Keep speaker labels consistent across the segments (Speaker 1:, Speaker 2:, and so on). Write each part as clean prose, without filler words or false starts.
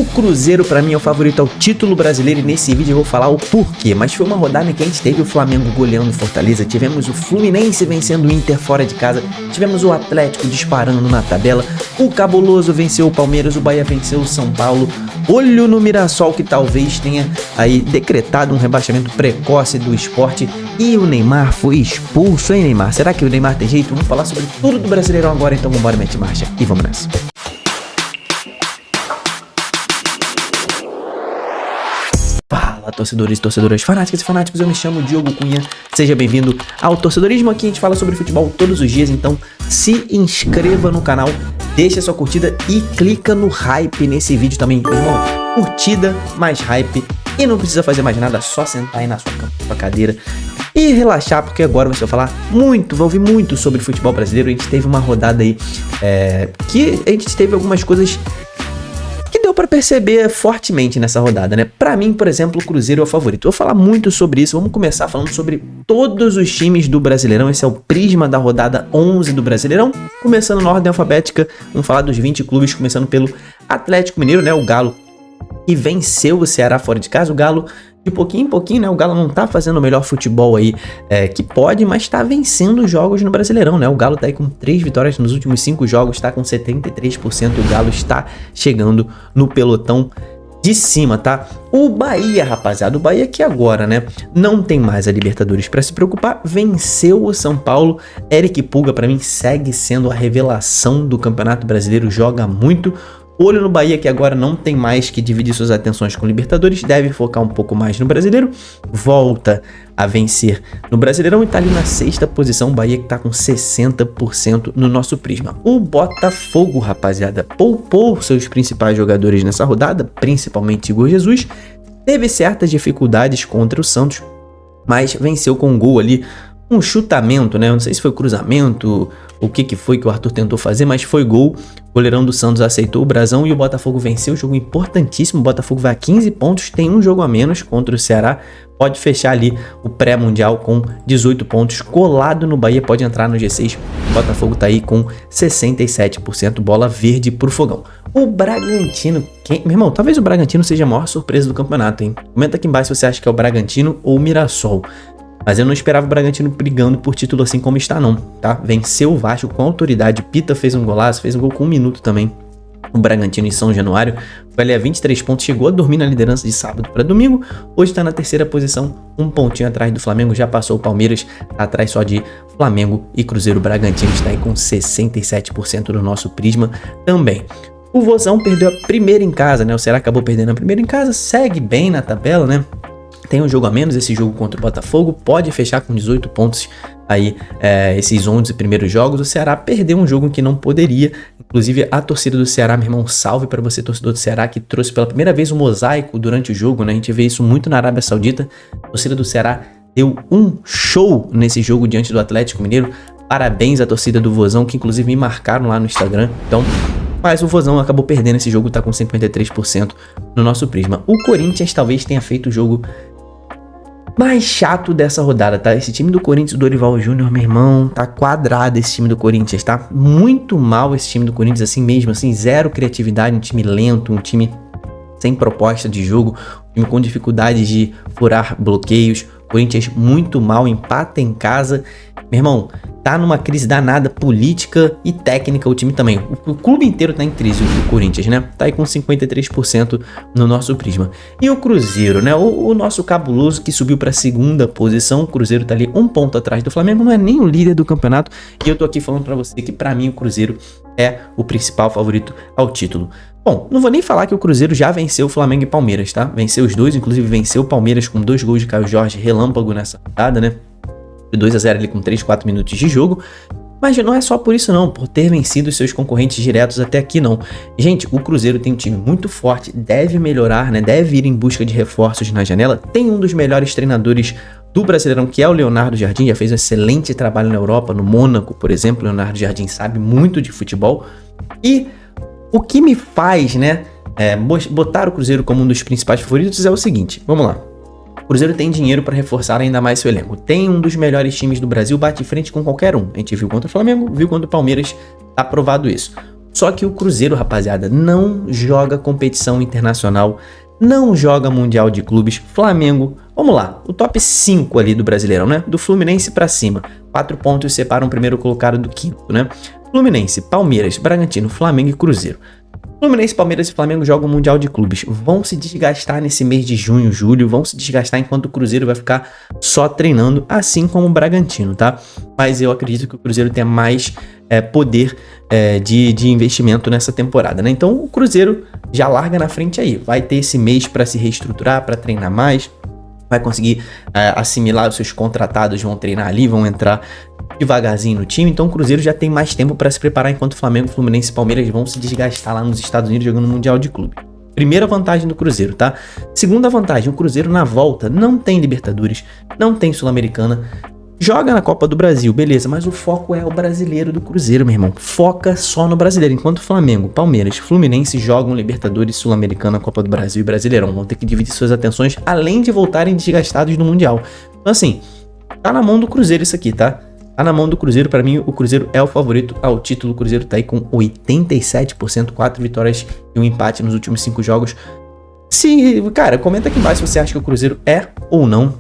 Speaker 1: Cruzeiro pra mim é o favorito ao título brasileiro e nesse vídeo eu vou falar o porquê. Mas foi uma rodada em que a gente teve o Flamengo goleando o Fortaleza, tivemos o Fluminense vencendo o Inter fora de casa, tivemos o Atlético disparando na tabela, o Cabuloso venceu o Palmeiras, o Bahia venceu o São Paulo, olho no Mirassol que talvez tenha aí decretado um rebaixamento precoce do Sport e o Neymar foi expulso, hein Neymar? Será que o Neymar tem jeito? Vamos falar sobre tudo do Brasileirão agora, então vambora, mete marcha e vamos nessa. Fala, torcedores e torcedoras, fanáticas e fanáticos, eu me chamo Diogo Cunha, seja bem-vindo ao Torcedorismo. Aqui a gente fala sobre futebol todos os dias, então se inscreva no canal, deixa sua curtida e clica no hype nesse vídeo também, meu irmão. Curtida, mais hype e não precisa fazer mais nada, só sentar aí na sua cadeira e relaxar, porque agora você vai falar muito, vai ouvir muito sobre futebol brasileiro. A gente teve uma rodada aí que a gente teve algumas coisas que deu pra perceber fortemente nessa rodada, né? Pra mim, por exemplo, o Cruzeiro é o favorito. Eu vou falar muito sobre isso, vamos começar falando sobre todos os times do Brasileirão. Esse é o prisma da rodada 11 do Brasileirão. Começando na ordem alfabética, vamos falar dos 20 clubes, começando pelo Atlético Mineiro, né? O Galo, que venceu o Ceará fora de casa. O Galo, de pouquinho em pouquinho, né? O Galo não tá fazendo o melhor futebol aí que pode, mas tá vencendo jogos no Brasileirão, né? O Galo tá aí com 3 vitórias nos últimos 5 jogos, tá com 73%. O Galo está chegando no pelotão de cima, tá? O Bahia, rapaziada, o Bahia que agora, né, não tem mais a Libertadores pra se preocupar, venceu o São Paulo. Eric Pulga, pra mim, segue sendo a revelação do Campeonato Brasileiro, joga muito. Olho no Bahia, que agora não tem mais que dividir suas atenções com Libertadores, deve focar um pouco mais no Brasileiro, volta a vencer no Brasileirão e tá ali na 6ª posição, o Bahia que tá com 60% no nosso prisma. O Botafogo, rapaziada, poupou seus principais jogadores nessa rodada, principalmente Igor Jesus, teve certas dificuldades contra o Santos, mas venceu com um gol ali, um chutamento, né? Eu não sei se foi cruzamento, o que foi que o Arthur tentou fazer, mas foi gol. O goleirão do Santos aceitou o brasão e o Botafogo venceu. O jogo importantíssimo. O Botafogo vai a 15 pontos, tem um jogo a menos contra o Ceará. Pode fechar ali o pré-mundial com 18 pontos, colado no Bahia, pode entrar no G6. O Botafogo tá aí com 67%, bola verde pro fogão. O Bragantino, meu irmão, talvez o Bragantino seja a maior surpresa do campeonato, hein? Comenta aqui embaixo se você acha que é o Bragantino ou o Mirassol. Mas eu não esperava o Bragantino brigando por título assim como está não, tá? Venceu o Vasco com autoridade, Pita fez um golaço, fez um gol com 1 minuto também. O Bragantino em São Januário foi ali a 23 pontos, chegou a dormir na liderança de sábado para domingo, hoje está na 3ª posição, um pontinho atrás do Flamengo, já passou o Palmeiras, tá atrás só de Flamengo e Cruzeiro. O Bragantino está aí com 67% do nosso prisma também. O Vozão perdeu a primeira em casa, né? O Ceará acabou perdendo a primeira em casa, segue bem na tabela, né? Tem um jogo a menos, esse jogo contra o Botafogo, pode fechar com 18 pontos aí, esses 11 primeiros jogos. O Ceará perdeu um jogo que não poderia, inclusive a torcida do Ceará, meu irmão, salve para você, torcedor do Ceará, que trouxe pela primeira vez um mosaico durante o jogo, né? A gente vê isso muito na Arábia Saudita. A torcida do Ceará deu um show nesse jogo diante do Atlético Mineiro. Parabéns à torcida do Vozão, que inclusive me marcaram lá no Instagram. Então, mas o Vozão acabou perdendo esse jogo, tá com 53% no nosso prisma. O Corinthians talvez tenha feito o jogo mais chato dessa rodada, tá? Esse time do Corinthians, o Dorival Júnior, meu irmão, tá quadrado esse time do Corinthians, tá? Muito mal esse time do Corinthians, assim mesmo, assim, zero criatividade, um time lento, um time sem proposta de jogo, um time com dificuldades de furar bloqueios. Corinthians muito mal, empata em casa. Meu irmão, tá numa crise danada, política e técnica o time também. O clube inteiro tá em crise, o Corinthians, né? Tá aí com 53% no nosso prisma. E o Cruzeiro, né? O nosso cabuloso que subiu pra 2ª posição. O Cruzeiro tá ali um ponto atrás do Flamengo, não é nem o líder do campeonato. E eu tô aqui falando pra você que pra mim o Cruzeiro é o principal favorito ao título. Bom, não vou nem falar que o Cruzeiro já venceu o Flamengo e Palmeiras, tá? Venceu os dois, inclusive venceu o Palmeiras com 2 gols de Caio Jorge relâmpago nessa rodada, né? 2-0 ali com 3, 4 minutos de jogo. Mas não é só por isso não, por ter vencido os seus concorrentes diretos até aqui não. Gente, o Cruzeiro tem um time muito forte, deve melhorar, né? Deve ir em busca de reforços na janela. Tem um dos melhores treinadores do Brasileirão, que é o Leonardo Jardim, já fez um excelente trabalho na Europa, no Mônaco, por exemplo. O Leonardo Jardim sabe muito de futebol. E o que me faz, né, botar o Cruzeiro como um dos principais favoritos é o seguinte, vamos lá. O Cruzeiro tem dinheiro para reforçar ainda mais seu elenco. Tem um dos melhores times do Brasil, bate frente com qualquer um. A gente viu contra o Flamengo, viu contra o Palmeiras, tá provado isso. Só que o Cruzeiro, rapaziada, não joga competição internacional, não joga Mundial de Clubes. Flamengo, vamos lá, o top 5 ali do Brasileirão, né? Do Fluminense pra cima. 4 pontos separam o primeiro colocado do quinto, né? Fluminense, Palmeiras, Bragantino, Flamengo e Cruzeiro. Fluminense, Palmeiras e Flamengo jogam o Mundial de Clubes. Vão se desgastar nesse mês de junho, julho, vão se desgastar enquanto o Cruzeiro vai ficar só treinando, assim como o Bragantino, tá? Mas eu acredito que o Cruzeiro tenha mais poder de investimento nessa temporada, né? Então o Cruzeiro já larga na frente aí. Vai ter esse mês para se reestruturar, para treinar mais, vai conseguir assimilar os seus contratados, vão treinar ali, vão entrar devagarzinho no time. Então o Cruzeiro já tem mais tempo para se preparar, enquanto o Flamengo, Fluminense e Palmeiras vão se desgastar lá nos Estados Unidos jogando no Mundial de Clube. Primeira vantagem do Cruzeiro, tá? Segunda vantagem, o Cruzeiro na volta não tem Libertadores, não tem Sul-Americana, joga na Copa do Brasil, beleza, mas o foco é o brasileiro do Cruzeiro, meu irmão. Foca só no brasileiro, enquanto Flamengo, Palmeiras, Fluminense jogam Libertadores, Sul-Americana, Copa do Brasil e Brasileirão. Vão ter que dividir suas atenções, além de voltarem desgastados no Mundial. Então assim, tá na mão do Cruzeiro isso aqui, tá? Tá na mão do Cruzeiro, pra mim o Cruzeiro é o favorito ao título. O Cruzeiro tá aí com 87%, 4 vitórias e um empate nos últimos 5 jogos. Cara, comenta aqui embaixo se você acha que o Cruzeiro é ou não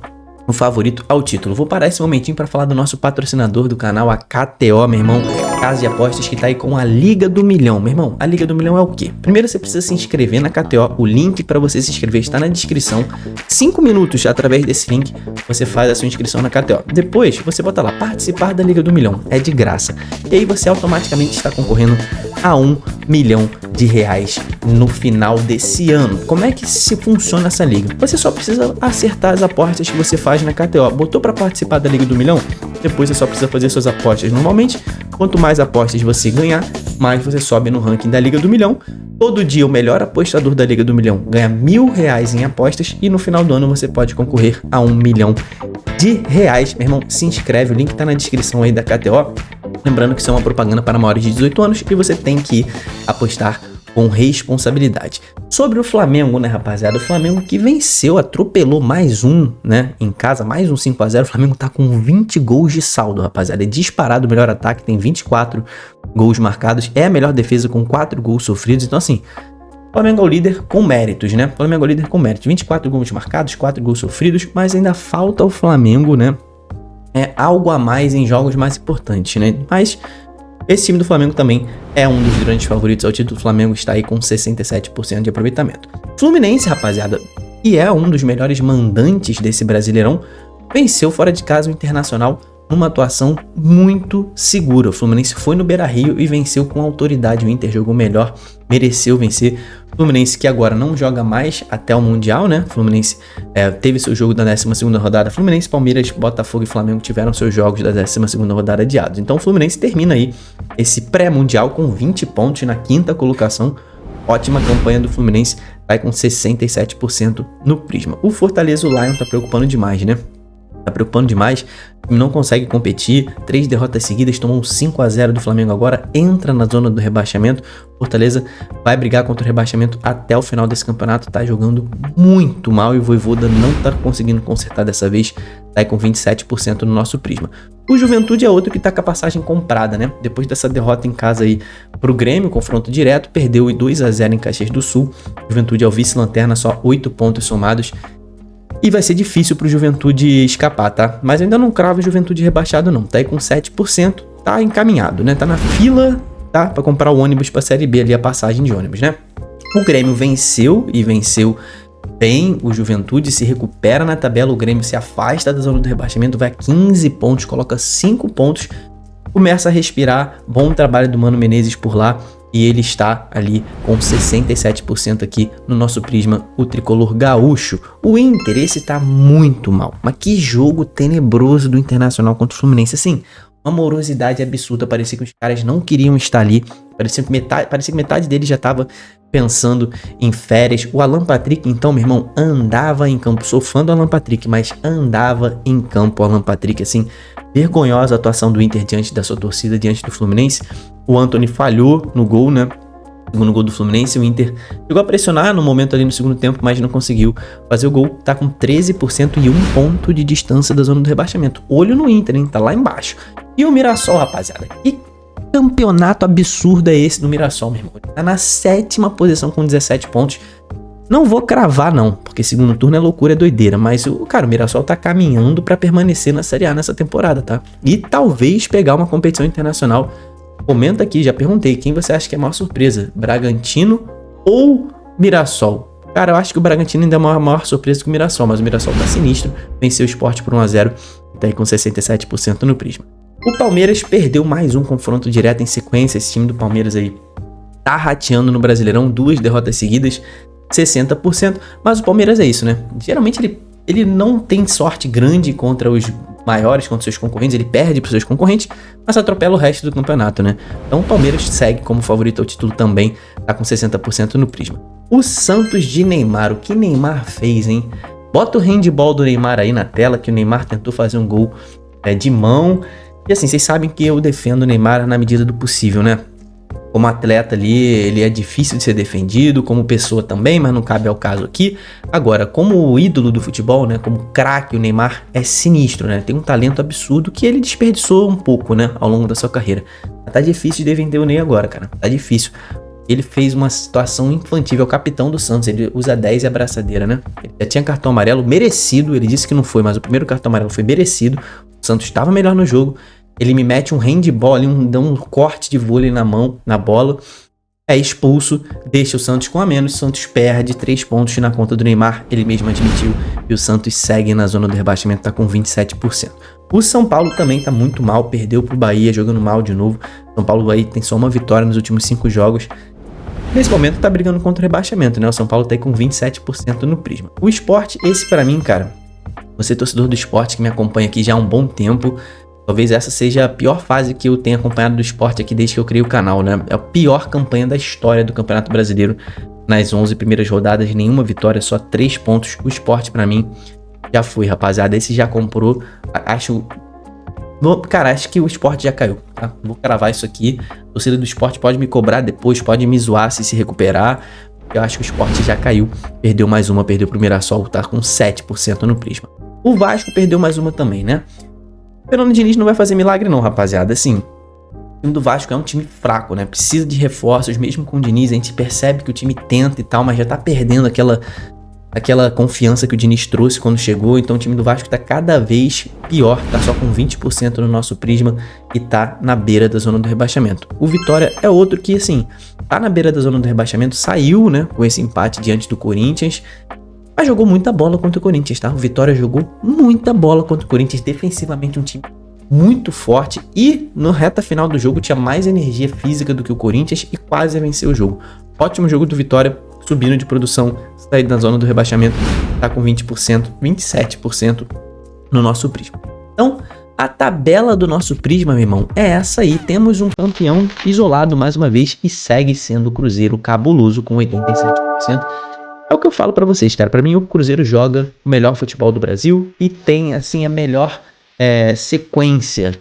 Speaker 1: o favorito ao título. Vou parar esse momentinho para falar do nosso patrocinador do canal, a KTO, meu irmão, casa de apostas que tá aí com a Liga do Milhão. Meu irmão, a Liga do Milhão é o quê? Primeiro você precisa se inscrever na KTO, o link para você se inscrever está na descrição. 5 minutos através desse link você faz a sua inscrição na KTO. Depois você bota lá, participar da Liga do Milhão, é de graça. E aí você automaticamente está concorrendo a R$1 milhão no final desse ano. Como é que se funciona essa liga? Você só precisa acertar as apostas que você faz na KTO. Botou para participar da Liga do Milhão? Depois você só precisa fazer suas apostas normalmente. Quanto mais apostas você ganhar, mais você sobe no ranking da Liga do Milhão. Todo dia o melhor apostador da Liga do Milhão ganha R$1.000 em apostas e no final do ano você pode concorrer a R$1 milhão. Meu irmão, se inscreve, o link tá na descrição aí da KTO. Lembrando que isso é uma propaganda para maiores de 18 anos e você tem que apostar com responsabilidade. Sobre o Flamengo, né, rapaziada? O Flamengo que venceu, atropelou mais um, né, em casa, mais um 5-0. O Flamengo tá com 20 gols de saldo, rapaziada. É disparado o melhor ataque, tem 24 gols marcados. É a melhor defesa com 4 gols sofridos. Então, assim, o Flamengo é o líder com méritos, né? O Flamengo é o líder com méritos. 24 gols marcados, 4 gols sofridos, mas ainda falta o Flamengo, né? Algo a mais em jogos mais importantes, né? Mas esse time do Flamengo também é um dos grandes favoritos ao título. O Flamengo está aí com 67% de aproveitamento. Fluminense, rapaziada, que é um dos melhores mandantes desse Brasileirão, venceu fora de casa o Internacional numa atuação muito segura. O Fluminense foi no Beira-Rio e venceu com autoridade. O Inter jogou melhor, mereceu vencer. O Fluminense que agora não joga mais até o Mundial, né? O Fluminense teve seu jogo da 12ª rodada. Fluminense, Palmeiras, Botafogo e Flamengo tiveram seus jogos da 12ª rodada adiados. Então o Fluminense termina aí esse pré-mundial com 20 pontos na 5ª colocação. Ótima campanha do Fluminense, vai com 67% no Prisma. O Fortaleza, o Lion, tá preocupando demais, né? Tá preocupando demais, não consegue competir, 3 derrotas seguidas, tomou um 5-0 do Flamengo agora, entra na zona do rebaixamento. Fortaleza vai brigar contra o rebaixamento até o final desse campeonato, tá jogando muito mal e o Vojvoda não tá conseguindo consertar dessa vez, tá aí com 27% no nosso Prisma. O Juventude é outro que tá com a passagem comprada, né? Depois dessa derrota em casa aí pro Grêmio, confronto direto, perdeu 2-0 em Caxias do Sul. Juventude é o vice-lanterna, só 8 pontos somados. E vai ser difícil pro Juventude escapar, tá? Mas eu ainda não cravo o Juventude rebaixado não, tá aí com 7%, tá encaminhado, né? Tá na fila, tá? Pra comprar o ônibus pra Série B ali, a passagem de ônibus, né? O Grêmio venceu e venceu bem o Juventude, se recupera na tabela, o Grêmio se afasta da zona do rebaixamento, vai a 15 pontos, coloca 5 pontos, começa a respirar, bom trabalho do Mano Menezes por lá. E ele está ali com 67% aqui no nosso Prisma, o tricolor gaúcho. O Inter, esse tá muito mal. Mas que jogo tenebroso do Internacional contra o Fluminense. Assim, uma morosidade absurda. Parecia que os caras não queriam estar ali. Parecia que metade deles já estava pensando em férias. O Alan Patrick, então, meu irmão, andava em campo. Sou fã do Alan Patrick, mas andava em campo o Alan Patrick, assim. Vergonhosa a atuação do Inter diante da sua torcida, diante do Fluminense. O Antony falhou no gol, né? Segundo gol do Fluminense, o Inter chegou a pressionar no momento ali no segundo tempo, mas não conseguiu fazer o gol. Tá com 13% e 1 ponto de distância da zona do rebaixamento. Olho no Inter, hein? Tá lá embaixo. E o Mirassol, rapaziada. Que campeonato absurdo é esse do Mirassol, meu irmão? Ele tá na 7ª posição com 17 pontos. Não vou cravar não, porque segundo turno é loucura, é doideira, mas o Mirassol tá caminhando pra permanecer na Série A nessa temporada, tá? E talvez pegar uma competição internacional. Comenta aqui, já perguntei, quem você acha que é a maior surpresa? Bragantino ou Mirassol? Cara, eu acho que o Bragantino ainda é a maior surpresa que o Mirassol, mas o Mirassol tá sinistro, venceu o Sport por 1-0, tá aí com 67% no Prisma. O Palmeiras perdeu mais um confronto direto em sequência, esse time do Palmeiras aí tá rateando no Brasileirão, 2 derrotas seguidas, 60%, mas o Palmeiras é isso, né? Geralmente ele não tem sorte grande contra os maiores, contra seus concorrentes, ele perde para os seus concorrentes, mas atropela o resto do campeonato, né? Então o Palmeiras segue como favorito ao título também, tá com 60% no Prisma. O Santos de Neymar, o que Neymar fez, hein? Bota o handball do Neymar aí na tela, que o Neymar tentou fazer um gol de mão. E assim, vocês sabem que eu defendo o Neymar na medida do possível, né? Como atleta ali, ele é difícil de ser defendido, como pessoa também, mas não cabe ao caso aqui. Agora, como ídolo do futebol, né, como craque, o Neymar é sinistro, né? Tem um talento absurdo que ele desperdiçou um pouco, né, ao longo da sua carreira. Tá difícil de defender o Ney agora, cara. Tá difícil. Ele fez uma situação infantil, é o capitão do Santos, ele usa 10 e a braçadeira, né? Ele já tinha cartão amarelo merecido, ele disse que não foi, mas o primeiro cartão amarelo foi merecido. O Santos estava melhor no jogo. Ele me mete um handball ali, dá um corte de vôlei na mão, na bola. É expulso, deixa o Santos com a menos. O Santos perde 3 pontos na conta do Neymar, ele mesmo admitiu. E o Santos segue na zona do rebaixamento, tá com 27%. O São Paulo também tá muito mal, perdeu pro Bahia, jogando mal de novo. São Paulo aí tem só uma vitória nos últimos 5 jogos. Nesse momento tá brigando contra o rebaixamento, né? O São Paulo tá aí com 27% no Prisma. O Sport, esse pra mim, cara, você torcedor do Sport que me acompanha aqui já há um bom tempo, talvez essa seja a pior fase que eu tenho acompanhado do Sport aqui desde que eu criei o canal, né? É a pior campanha da história do Campeonato Brasileiro. Nas 11 primeiras rodadas, nenhuma vitória, só 3 pontos. O Sport pra mim já foi, rapaziada. Esse já comprou, acho que o Sport já caiu, tá? Vou cravar isso aqui. A torcida do Sport pode me cobrar depois, pode me zoar se recuperar. Eu acho que o Sport já caiu. Perdeu mais uma, perdeu pro Mirassol, tá com 7% no Prisma. O Vasco perdeu mais uma também, né? O Fernando Diniz não vai fazer milagre não, rapaziada. Assim, o time do Vasco é um time fraco, né? Precisa de reforços, mesmo com o Diniz. A gente percebe que o time tenta e tal, mas já tá perdendo aquela confiança que o Diniz trouxe quando chegou. Então o time do Vasco tá cada vez pior, tá só com 20% no nosso Prisma e tá na beira da zona do rebaixamento. O Vitória é outro que, assim, tá na beira da zona do rebaixamento, saiu, né, com esse empate diante do Corinthians, mas jogou muita bola contra o Corinthians, tá? O Vitória jogou muita bola contra o Corinthians, defensivamente um time muito forte e no reta final do jogo tinha mais energia física do que o Corinthians e quase venceu o jogo. Ótimo jogo do Vitória, subindo de produção, saído da zona do rebaixamento, tá com 20%, 27% no nosso Prisma. Então, a tabela do nosso Prisma, meu irmão, é essa aí. Temos um campeão isolado mais uma vez e segue sendo o Cruzeiro cabuloso com 87%. É o que eu falo pra vocês, cara. Pra mim, o Cruzeiro joga o melhor futebol do Brasil e tem, assim, a melhor sequência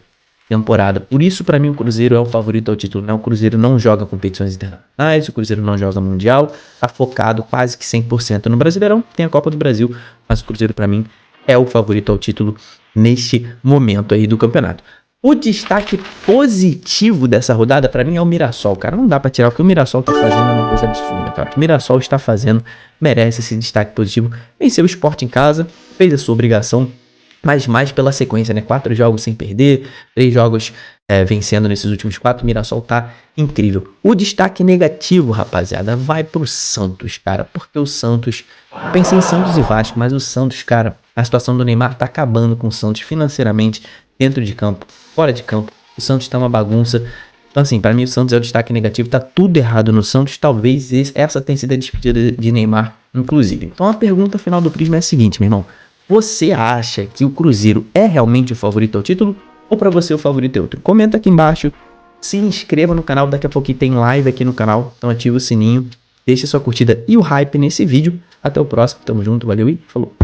Speaker 1: temporada. Por isso, pra mim, o Cruzeiro é o favorito ao título, né? O Cruzeiro não joga competições internacionais, o Cruzeiro não joga mundial, tá focado quase que 100% no Brasileirão, tem a Copa do Brasil, mas o Cruzeiro, pra mim, é o favorito ao título neste momento aí do campeonato. O destaque positivo dessa rodada, pra mim, é o Mirassol, cara. Não dá pra tirar, o que o Mirassol tá fazendo é uma coisa absurda, cara. O Mirassol está fazendo, merece esse destaque positivo. Venceu o Sport em casa, fez a sua obrigação, mas mais pela sequência, né? 4 jogos sem perder, 3 jogos vencendo nesses últimos 4. O Mirassol tá incrível. O destaque negativo, rapaziada, vai pro Santos, cara. Porque o Santos... Eu pensei em Santos e Vasco, mas o Santos, cara... A situação do Neymar tá acabando com o Santos financeiramente, dentro de campo, fora de campo. O Santos tá uma bagunça. Então, assim, pra mim o Santos é o destaque negativo. Tá tudo errado no Santos. Talvez essa tenha sido a despedida de Neymar, inclusive. Então, a pergunta final do Prisma é a seguinte, meu irmão. Você acha que o Cruzeiro é realmente o favorito ao título? Ou pra você o favorito é outro? Comenta aqui embaixo. Se inscreva no canal. Daqui a pouquinho tem live aqui no canal. Então ativa o sininho. Deixa sua curtida e o hype nesse vídeo. Até o próximo. Tamo junto. Valeu e falou.